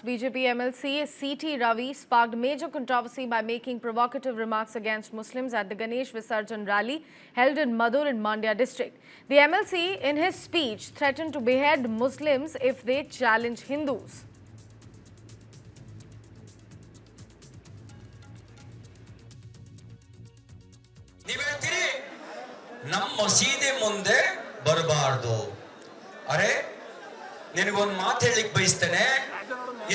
BJP MLC C.T. Ravi sparked major controversy by making provocative remarks against Muslims at the Ganesh Visarjan rally held in Madur in Mandya district. The MLC, in his speech, threatened to behead Muslims if they challenge Hindus. ನಮ್ಮ ಮಸೀದಿ ಮುಂದೆ ಬರಬಾರದು. ಅರೆ ನಿನಗೊಂದು ಮಾತು ಹೇಳಿಕ್ ಬಯಸ್ತೇನೆ.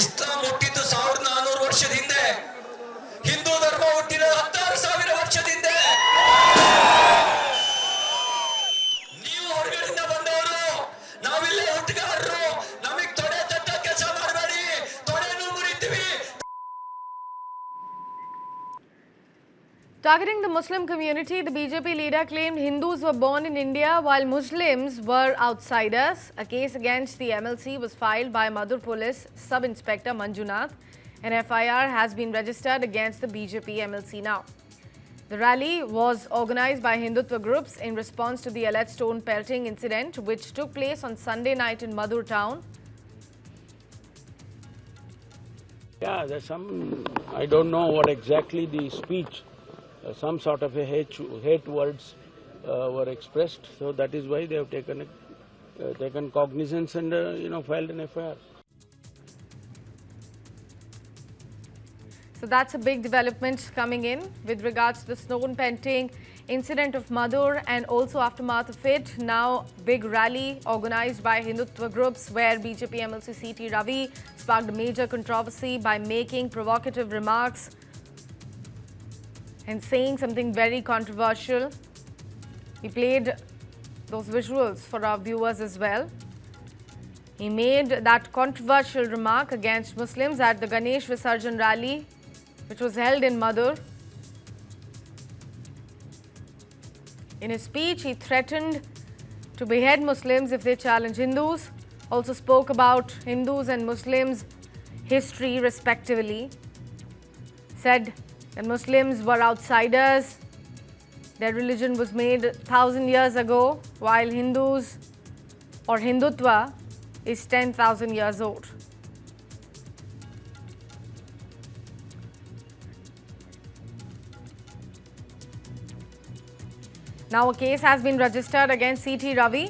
ಇಸ್ಲಾಂ ಹುಟ್ಟಿದ್ದು 1400 ವರ್ಷದ ಹಿಂದೆ, ಹಿಂದೂ ಧರ್ಮ ಹುಟ್ಟಿದ 16,000 ವರ್ಷದ ಹಿಂದೆ. ನೀವು ಹೊರಗಡೆಯಿಂದ ಬಂದವರು, ನಾವಿಲ್ಲೇ ಹುಟ್ಟುಗಾರರು. ನಮಗೆ ತೊಡೆ ತಟ್ಟ ಕೆಲಸ ಮಾಡಬೇಡಿ, ತೊಡೆನೂ ಮುರಿತೀವಿ. Targeting the Muslim community, the BJP leader claimed Hindus were born in India while Muslims were outsiders. A case against the MLC was filed by Madur Police Sub-Inspector Manjunath. An FIR has been registered against the BJP MLC now. The rally was organized by Hindutva groups in response to the alleged stone pelting incident which took place on Sunday night in Madur town. Yeah, there's some, I don't know what exactly the speech. Some sort of a hate words were expressed, so that is why they have taken cognizance and filed an FIR. So that's a big development coming in with regards to the stone pelting incident of Madur, and also aftermath of it. Now big rally organized by Hindutva groups where BJP MLC C.T. Ravi sparked a major controversy by making provocative remarks and saying something very controversial. He played those visuals for our viewers as well. He made that controversial remark against Muslims at the Ganesh Visarjan rally, which was held in Madur. In his speech, he threatened to behead Muslims if they challenge Hindus. Also spoke about Hindus and Muslims' history respectively. Said that Muslims were outsiders, their religion was made 1,000 years ago, while Hindus or Hindutva is 10,000 years old. Now a case has been registered against C.T. Ravi.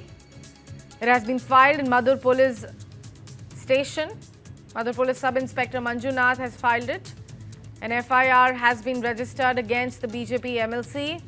It has been filed in Madur Police Station. Madur Police Sub-Inspector Manjunath has filed it. An FIR has been registered against the BJP MLC.